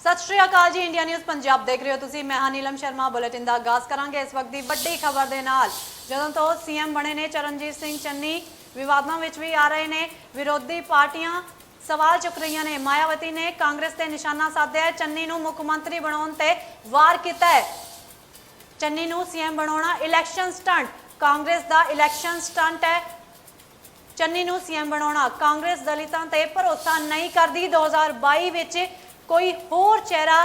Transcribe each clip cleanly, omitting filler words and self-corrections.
सत श्री अकाल जी। India news Punjab देख रहे हो तुसी। मैं नीलम शर्मा। बुलेटिन का आगाज करांगे इस वक्त की बड़ी खबर के नाल। जदों तो सीएम बने ने चरणजीत सिंह चन्नी विवादों में भी आ रहे हैं। विरोधी पार्टियां सवाल चुक रही ने। मायावती ने कांग्रेस से निशाना साधा है। चन्नी नूं मुख्यमंत्री बनाने ते वार किया है। चन्नी नूं सीएम बनाना इलैक्शन स्टंट, कांग्रेस का इलैक्शन स्टंट है। चन्नी नूं सीएम बनाना। कांग्रेस दलितां ते भरोसा नहीं करती। 2022 विच कोई होर चेहरा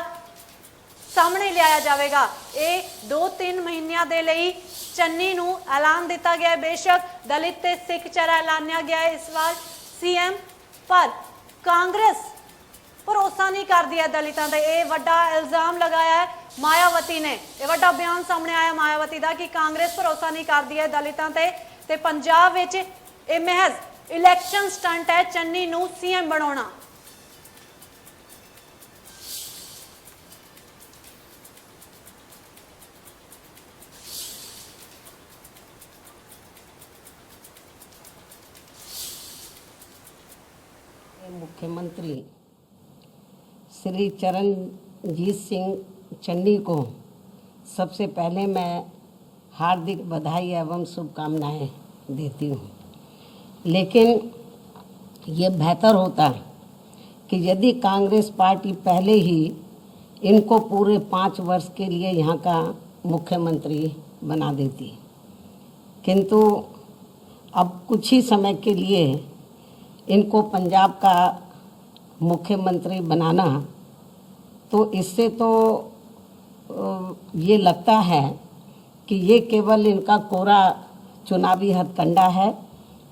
सामने लिया जाएगा। ये 2-3 महीनों के लिए चन्नी नूं ऐलान दिता गया है। बेशक दलित ते सिख चेहरा ऐलानिया गया है इस बार सीएम, पर कांग्रेस भरोसा नहीं करती है दलितों पर। यह वड्डा इल्जाम लगाया है मायावती ने। यह वड्डा बयान सामने आया मायावती का कि कांग्रेस भरोसा नहीं करती है दलितों ते पंजाब विच यह महज इलैक्शन स्टंट है चन्नी नूं सीएम बनाना। मुख्यमंत्री श्री चरणजीत सिंह चन्नी को सबसे पहले मैं हार्दिक बधाई एवं शुभकामनाएं देती हूँ। लेकिन ये बेहतर होता कि यदि कांग्रेस पार्टी पहले ही इनको पूरे 5 वर्ष के लिए यहाँ का मुख्यमंत्री बना देती, किंतु अब कुछ ही समय के लिए इनको पंजाब का मुख्यमंत्री बनाना, तो इससे तो ये लगता है कि ये केवल इनका कोरा चुनावी हथकंडा है,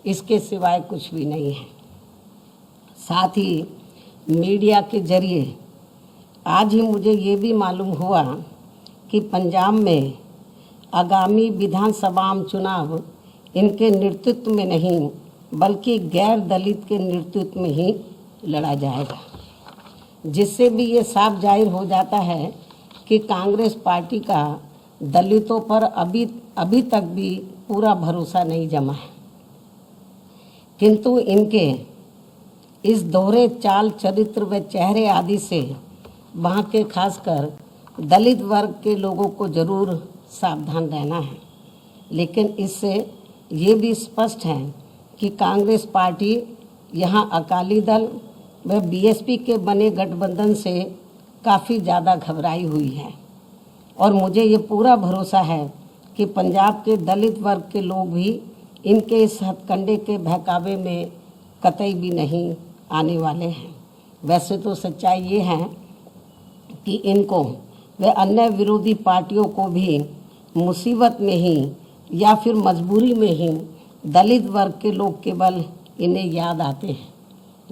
इसके सिवाय कुछ भी नहीं है। साथ ही मीडिया के जरिए आज ही मुझे ये भी मालूम हुआ कि पंजाब में आगामी विधानसभा चुनाव इनके नेतृत्व में नहीं बल्कि गैर दलित के नेतृत्व में ही लड़ा जाएगा, जिससे भी ये साफ जाहिर हो जाता है कि कांग्रेस पार्टी का दलितों पर अभी तक भी पूरा भरोसा नहीं जमा है। किंतु इनके इस दोहरे चाल चरित्र व चेहरे आदि से वहाँ के खासकर दलित वर्ग के लोगों को जरूर सावधान रहना है। लेकिन इससे ये भी स्पष्ट है कि कांग्रेस पार्टी यहाँ अकाली दल व बीएसपी के बने गठबंधन से काफ़ी ज़्यादा घबराई हुई है। और मुझे ये पूरा भरोसा है कि पंजाब के दलित वर्ग के लोग भी इनके इस हथकंडे के बहकावे में कतई भी नहीं आने वाले हैं। वैसे तो सच्चाई ये है कि इनको व अन्य विरोधी पार्टियों को भी मुसीबत में ही या फिर मजबूरी में ही दलित वर्ग के लोग केवल इन्हें याद आते हैं,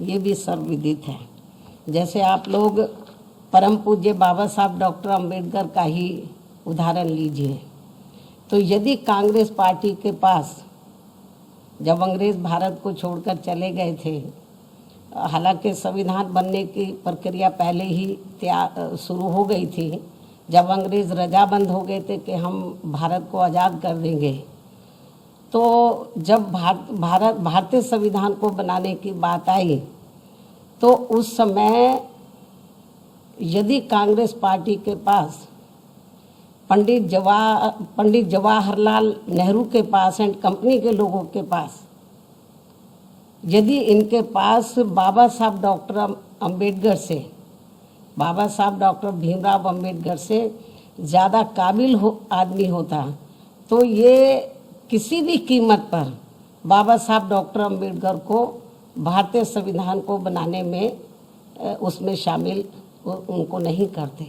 ये भी सर्वविदित है। जैसे आप लोग परम पूज्य बाबा साहब डॉक्टर अंबेडकर का ही उदाहरण लीजिए। तो यदि कांग्रेस पार्टी के पास जब अंग्रेज़ भारत को छोड़कर चले गए थे, हालांकि संविधान बनने की प्रक्रिया पहले ही शुरू हो गई थी, जब अंग्रेज़ रजाबंद हो गए थे कि हम भारत को आज़ाद कर देंगे, तो जब भारतीय संविधान को बनाने की बात आई तो उस समय यदि कांग्रेस पार्टी के पास पंडित जवाहरलाल नेहरू के पास एंड कंपनी के लोगों के पास यदि इनके पास बाबा साहब डॉक्टर अंबेडकर से, बाबा साहब डॉक्टर भीमराव अंबेडकर से ज़्यादा काबिल आदमी होता, तो ये किसी भी कीमत पर बाबा साहब डॉक्टर अंबेडकर को भारतीय संविधान को बनाने में उसमें शामिल उनको नहीं करते।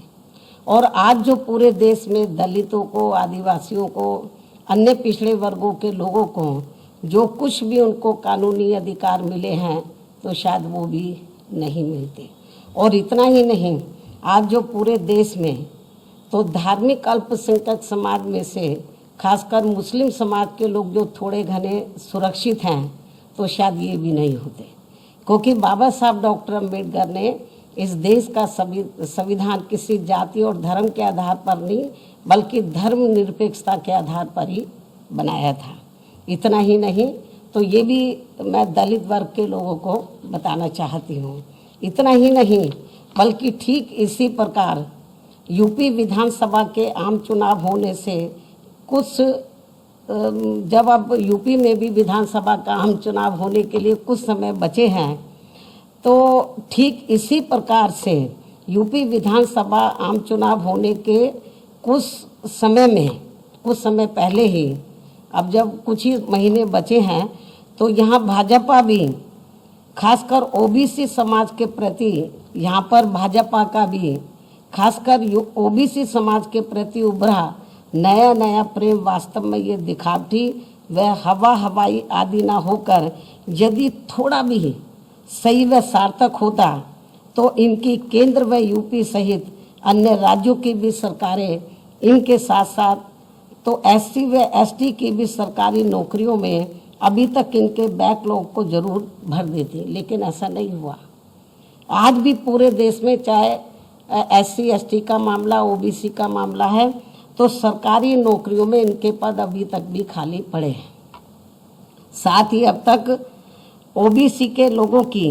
और आज जो पूरे देश में दलितों को, आदिवासियों को, अन्य पिछड़े वर्गों के लोगों को जो कुछ भी उनको कानूनी अधिकार मिले हैं, तो शायद वो भी नहीं मिलते। और इतना ही नहीं, आज जो पूरे देश में तो धार्मिक अल्पसंख्यक समाज में से खासकर मुस्लिम समाज के लोग जो थोड़े घने सुरक्षित हैं, तो शायद ये भी नहीं होते, क्योंकि बाबा साहब डॉक्टर अंबेडकर ने इस देश का संविधान किसी जाति और धर्म के आधार पर नहीं बल्कि धर्मनिरपेक्षता के आधार पर ही बनाया था। इतना ही नहीं, तो ये भी मैं दलित वर्ग के लोगों को बताना चाहती हूँ। इतना ही नहीं, बल्कि ठीक इसी प्रकार यूपी विधानसभा के आम चुनाव होने से कुछ जब अब यूपी में भी विधानसभा का आम चुनाव होने के लिए कुछ समय बचे हैं, तो ठीक इसी प्रकार से यूपी विधानसभा आम चुनाव होने के कुछ समय पहले ही, अब जब कुछ ही महीने बचे हैं, तो यहाँ भाजपा भी खासकर ओबीसी समाज के प्रति, यहाँ पर भाजपा का भी खासकर ओबीसी समाज के प्रति उभरा नया प्रेम वास्तव में ये दिखावटी व हवाई आदि ना होकर यदि थोड़ा भी सही व सार्थक होता, तो इनकी केंद्र व यूपी सहित अन्य राज्यों की भी सरकारें इनके साथ साथ तो एससी व एसटी की भी सरकारी नौकरियों में अभी तक इनके बैकलॉग को जरूर भर देती, लेकिन ऐसा नहीं हुआ। आज भी पूरे देश में चाहे एससी एसटी का मामला, ओबीसी का मामला है, तो सरकारी नौकरियों में इनके पद अभी तक भी खाली पड़े हैं। साथ ही अब तक ओबीसी के लोगों की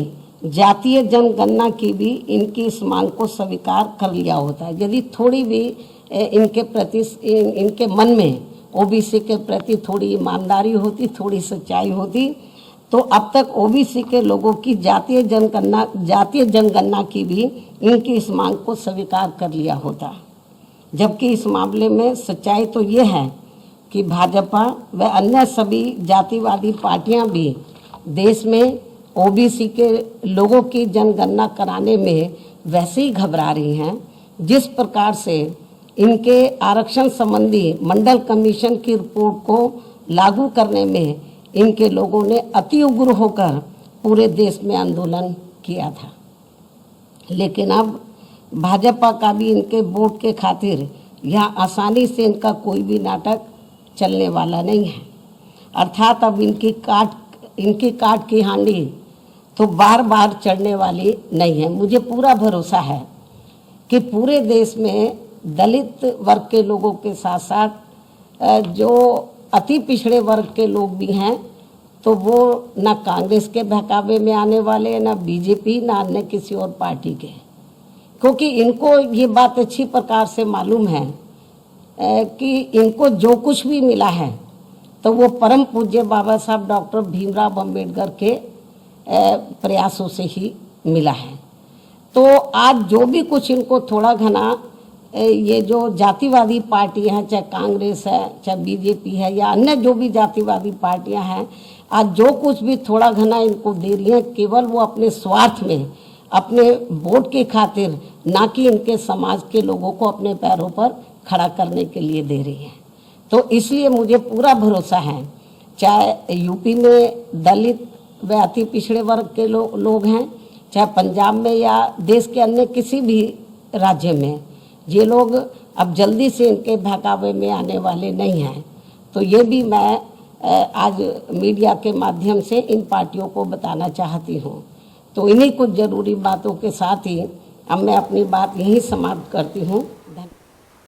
जातीय जनगणना की भी इनकी इस मांग को स्वीकार कर लिया होता है। यदि थोड़ी भी इनके प्रति, इनके मन में ओबीसी के प्रति थोड़ी ईमानदारी होती, थोड़ी सच्चाई होती, तो अब तक ओबीसी के लोगों की जातीय जनगणना की भी इनकी इस मांग को स्वीकार कर लिया होता। जबकि इस मामले में सच्चाई तो ये है कि भाजपा व अन्य सभी जातिवादी पार्टियां भी देश में ओबीसी के लोगों की जनगणना कराने में वैसे ही घबरा रही हैं, जिस प्रकार से इनके आरक्षण संबंधी मंडल कमीशन की रिपोर्ट को लागू करने में इनके लोगों ने अति उग्र होकर पूरे देश में आंदोलन किया था। लेकिन अब भाजपा का भी इनके वोट के खातिर यहाँ आसानी से इनका कोई भी नाटक चलने वाला नहीं है। अर्थात अब इनकी काट की हांडी तो बार बार चढ़ने वाली नहीं है। मुझे पूरा भरोसा है कि पूरे देश में दलित वर्ग के लोगों के साथ साथ जो अति पिछड़े वर्ग के लोग भी हैं, तो वो ना कांग्रेस के बहकावे में आने वाले, ना बीजेपी, ना अन्य किसी और पार्टी के, क्योंकि इनको ये बात अच्छी प्रकार से मालूम है कि इनको जो कुछ भी मिला है तो वो परम पूज्य बाबा साहब डॉक्टर भीमराव अंबेडकर के प्रयासों से ही मिला है। तो आज जो भी कुछ इनको थोड़ा घना ये जो जातिवादी पार्टी हैं, चाहे कांग्रेस है, चाहे बीजेपी है, या अन्य जो भी जातिवादी पार्टियां हैं, आज जो कुछ भी थोड़ा घना इनको दे रही हैं, केवल वो अपने स्वार्थ में, अपने वोट के खातिर, ना कि इनके समाज के लोगों को अपने पैरों पर खड़ा करने के लिए दे रही हैं। तो इसलिए मुझे पूरा भरोसा है, चाहे यूपी में दलित व अति पिछड़े वर्ग के लोग हैं, चाहे पंजाब में या देश के अन्य किसी भी राज्य में, ये लोग अब जल्दी से इनके बहकावे में आने वाले नहीं हैं। तो ये भी मैं आज मीडिया के माध्यम से इन पार्टियों को बताना चाहती हूँ। तो इन्हीं कुछ ज़रूरी बातों के साथ ही अब मैं अपनी बात यहीं समाप्त करती हूँ।